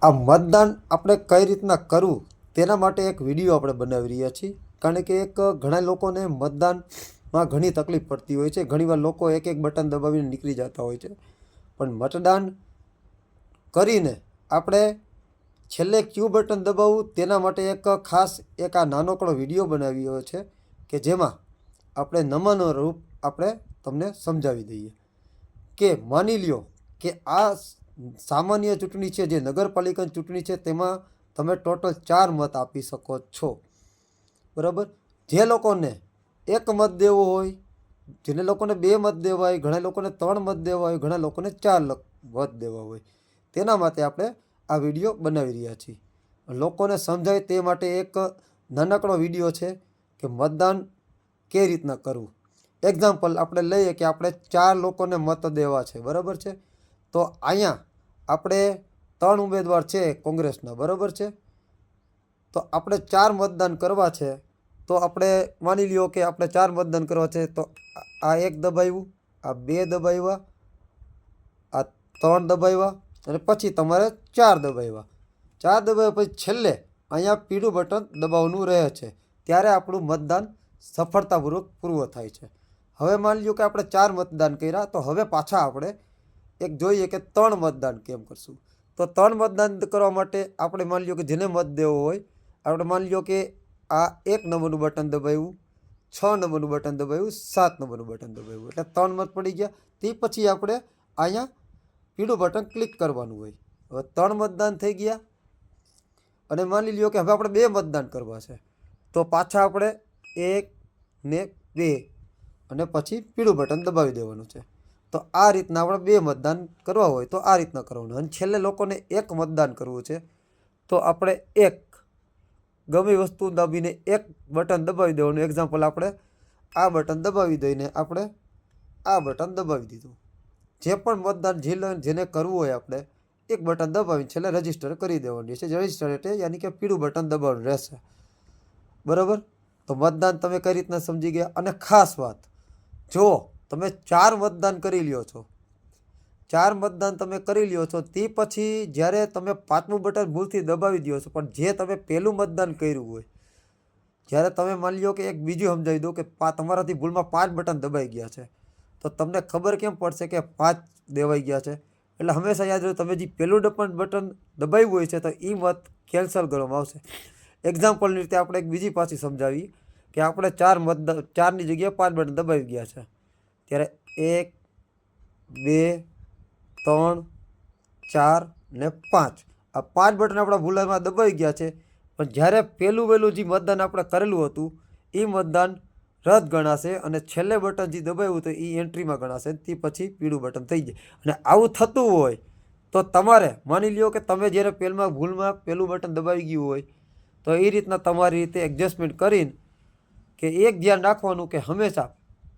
આ મતદાન આપણે કઈ રીતના કરવું તેના માટે એક વિડીયો આપણે બનાવી રહ્યા છીએ, કારણ કે ઘણા લોકોને મતદાનમાં ઘણી તકલીફ પડતી હોય છે. ઘણીવાર લોકો એક એક બટન દબાવીને નીકળી જતા હોય છે, પણ મતદાન કરીને આપણે છેલ્લે ક્યુ બટન દબાવવું તેના માટે એક ખાસ આ નાનકડો વિડીયો બનાવ્યો છે કે જેમાં આપણે નમૂના રૂપ આપણે તમને સમજાવી દઈએ કે માની લ્યો કે આ સામાન્ય ચૂંટણી છે, જે નગરપાલિકાની ચૂંટણી છે, તેમાં તમે ટોટલ 4 મત આપી શકો છો, બરાબર. જે લોકોને 1 મત દેવો હોય, જેને લોકોને 2 મત દેવા હોય, ઘણા લોકોને 3 મત દેવા હોય, ઘણા લોકોને 4 મત દેવા હોય, તેના માટે આપણે આ વિડીયો બનાવી રહ્યા છીએ. લોકોને સમજાય તે માટે એક નાનકડો વિડીયો છે કે મતદાન કઈ રીતના કરવું. એક્ઝામ્પલ આપણે લઈએ કે આપણે 4 લોકોને મત દેવા છે, બરાબર છે. તો અહીંયા આપણે 3 ઉમેદવાર છે કોંગ્રેસના, બરાબર છે. તો આપણે 4 મતદાન કરવા છે. તો આપણે માની લ્યો કે આપણે 4 મતદાન કરવા છે, તો આ 1 દબાવ્યું, આ 2 દબાવ્યા, આ 3 દબાવ્યા, અને પછી તમારે 4 દબાવ્યા. 4 દબાવ્યા પછી છેલ્લે અહીંયા પીળું બટન દબાવવાનું રહે છે, ત્યારે આપણું મતદાન સફળતાપૂર્વક પૂર્ણ થાય છે. હવે માની લ્યો કે આપણે 4 મતદાન કર્યા, તો હવે પાછા આપણે એક જોઈએ કે 3 મતદાન કેમ કરશું. તો 3 મતદાન કરવા માટે આપણે માની લ્યો કે જેને મત દેવો હોય, આપણે માની લ્યો કે આ 1 નંબરનું બટન દબાવ્યું, 6 નંબરનું બટન દબાવ્યું, 7 નંબરનું બટન દબાવ્યું, એટલે 3 મત પડી ગયા. તે પછી આપણે અહીંયા પીળું બટન ક્લિક કરવાનું હોય. હવે 3 મતદાન થઈ ગયા, અને માની લ્યો કે હવે આપણે 2 મતદાન કરવા છે, તો પાછા આપણે 1 ને 2 અને પછી પીળું બટન દબાવી દેવાનું છે. તો આ રીતના આપણે 2 મતદાન કરવા હોય તો આ રીતના કરવાનું. અને છેલ્લે લોકોને 1 મતદાન કરવું છે, તો આપણે ગમે વસ્તુ દાબીને 1 બટન દબાવી દેવાનું. એક્ઝામ્પલ આપણે આ બટન દબાવી દઈને આપણે આ બટન દબાવી દીધું. જે પણ મતદાન જેને કરવું હોય આપણે 1 બટન દબાવીને છેલ્લે રજીસ્ટર કરી દેવાનું છે. રજીસ્ટર એટલે યાની કે પીળું બટન દબાવવાનું રહેશે, બરાબર. તો મતદાન તમે કઈ રીતના સમજી ગયા. અને ખાસ વાત, જો તમે 4 મતદાન કરી લ્યો છો, 4 મતદાન તમે કરી લ્યો છો, તે પછી જ્યારે તમે 5મું બટન ભૂલથી દબાવી દો છો, પણ જે તમે પહેલું મતદાન કર્યું હોય, જ્યારે તમે માની લો કે એક બીજું સમજાવી દો કે તમારાથી ભૂલમાં 5 બટન દબાઈ ગયા છે, તો તમને ખબર કેમ પડશે કે 5 દેવાઈ ગયા છે. એટલે હંમેશા યાદ રાખો, તમે જે પહેલું બટન દબાવ્યું હોય છે, તો એ મત કેન્સલ કરવામાં આવશે. એક્ઝામ્પલની રીતે આપણે એક બીજી પાછી સમજાવી કે આપણે 4ની જગ્યાએ 5 બટન દબાવી ગયા છે, ત્યારે 1, 2, 3, 4 ને 5 આ 5 બટન આપણા ભૂલમાં દબાઈ ગયા છે. પણ જ્યારે પહેલું જે મતદાન આપણે કરેલું હતું એ મતદાન રદ ગણાશે, અને છેલ્લે બટન જે દબાવ્યું હતું એ એન્ટ્રીમાં ગણાશે. તે પછી પીળું બટન થઈ જાય. અને આવું થતું હોય તો તમારે માની લ્યો કે તમે જ્યારે ભૂલમાં પહેલું બટન દબાવી ગયું હોય, તો એ રીતના તમારી રીતે એડજસ્ટમેન્ટ કરીને કે એક ધ્યાન રાખવાનું કે હંમેશા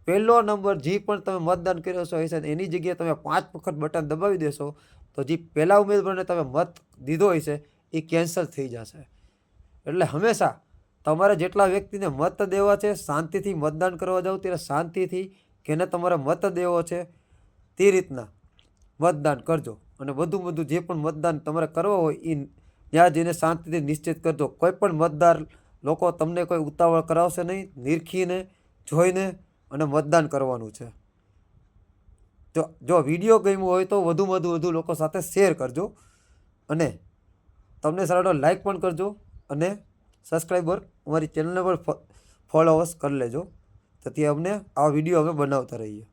પહેલો નંબર જે પણ તમે મતદાન કર્યો છો હશે, એની જગ્યાએ તમે 5 વખત બટન દબાવી દેશો, તો જે પહેલા ઉમેદવારને તમે મત દીધો હશે એ કેન્સલ થઈ જશે. એટલે હંમેશા તમારે જેટલા વ્યક્તિને મત દેવા છે, શાંતિથી મતદાન કરવા જાઓ ત્યારે શાંતિથી કેને તમારે મત દેવો છે તે રીતના મતદાન કરજો. અને વધુ જે પણ મતદાન તમારે કરવા હોય એ ત્યાં જઈને શાંતિથી નિશ્ચિત કરજો. કોઈ પણ મતદાર લોકો તમને કોઈ ઉતાવળ કરાવશે નહીં, નિરખીને જોઈને અને મતદાન કરવાનું છે. જો વિડીયો ગમ્યો હોય તો વધુ લોકો સાથે શેર કરજો, અને તમને સારો લાઈક પણ કરજો, અને સબસ્ક્રાઈબર અમારી ચેનલને પણ ફોલોઅર્સ કરી લેજો, તેથી અમને આ વિડીયો અમે બનાવતા રહીએ.